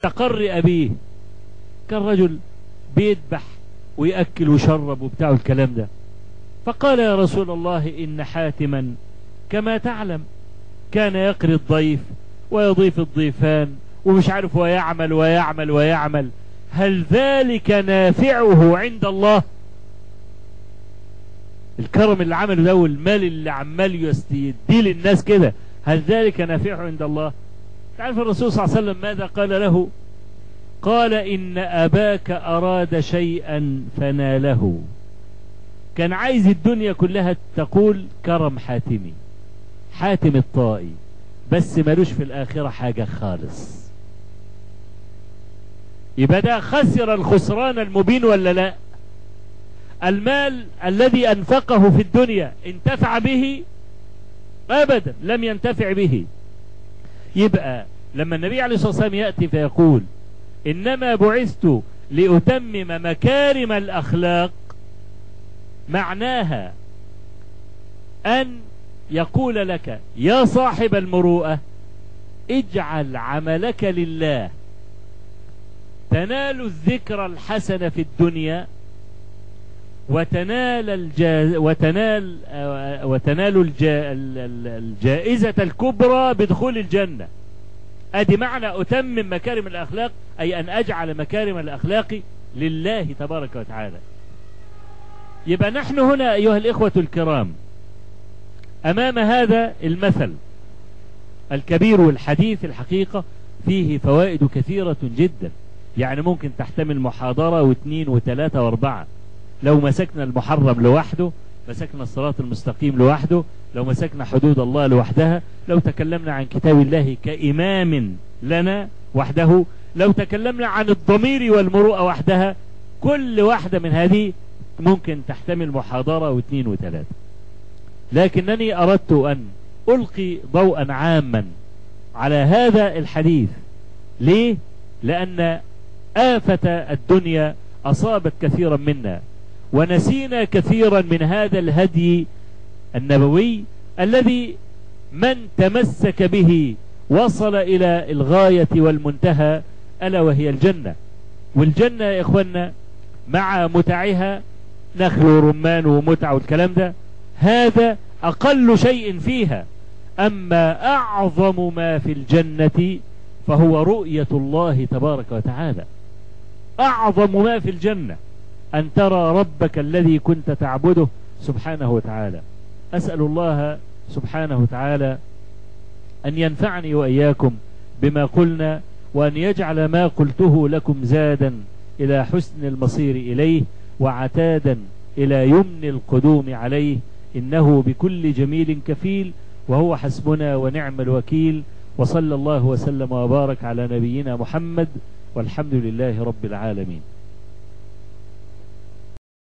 مستقر أبيه، كان رجل بيذبح ويأكل ويشرب وبتاع الكلام ده. فقال يا رسول الله إن حاتما كما تعلم كان يقري الضيف ويضيف الضيفان ومش عارف ويعمل ويعمل ويعمل، هل ذلك نافعه عند الله؟ الكرم اللي عمله ده والمال اللي عمال يديه للناس كده، هل ذلك نافعه عند الله؟ تعرف الرسول صلى الله عليه وسلم ماذا قال له؟ قال إن أباك أراد شيئا فناله. كان عايز الدنيا كلها تقول كرم حاتمي، حاتم الطائي، بس ملوش في الآخرة حاجة خالص. يبقى ده خسر الخسران المبين ولا لا؟ المال الذي أنفقه في الدنيا انتفع به؟ أبدا لم ينتفع به. يبقى لما النبي عليه الصلاة والسلام يأتي فيقول إنما بعثت لأتمم مكارم الأخلاق، معناها أن يقول لك يا صاحب المروءة اجعل عملك لله، تنال الذكر الحسن في الدنيا وتنال الجائزة الكبرى بدخول الجنة. ادي معنى اتمم مكارم الاخلاق، اي ان اجعل مكارم الاخلاق لله تبارك وتعالى. يبقى نحن هنا ايها الاخوة الكرام امام هذا المثل الكبير والحديث، الحقيقة فيه فوائد كثيرة جدا، يعني ممكن تحتمل محاضرة واثنين وثلاثة واربعة. لو مسكنا المحرم لوحده، مسكنا الصراط المستقيم لوحده، لو مسكنا حدود الله لوحدها، لو تكلمنا عن كتاب الله كإمام لنا وحده، لو تكلمنا عن الضمير والمروءة وحدها، كل واحدة من هذه ممكن تحتمل محاضرة واثنين وثلاثة. لكنني أردت أن ألقي ضوءا عاما على هذا الحديث. ليه؟ لأن آفة الدنيا أصابت كثيرا منا، ونسينا كثيرا من هذا الهدي النبوي الذي من تمسك به وصل إلى الغاية والمنتهى، ألا وهي الجنة. والجنة يا إخوانا مع متعها، نخل ورمان ومتع والكلام ده، هذا أقل شيء فيها. أما أعظم ما في الجنة فهو رؤية الله تبارك وتعالى. أعظم ما في الجنة أن ترى ربك الذي كنت تعبده سبحانه وتعالى. أسأل الله سبحانه وتعالى أن ينفعني وإياكم بما قلنا، وأن يجعل ما قلته لكم زادا إلى حسن المصير إليه، وعتادا إلى يمن القدوم عليه، إنه بكل جميل كفيل، وهو حسبنا ونعم الوكيل. وصلى الله وسلم وبارك على نبينا محمد، والحمد لله رب العالمين.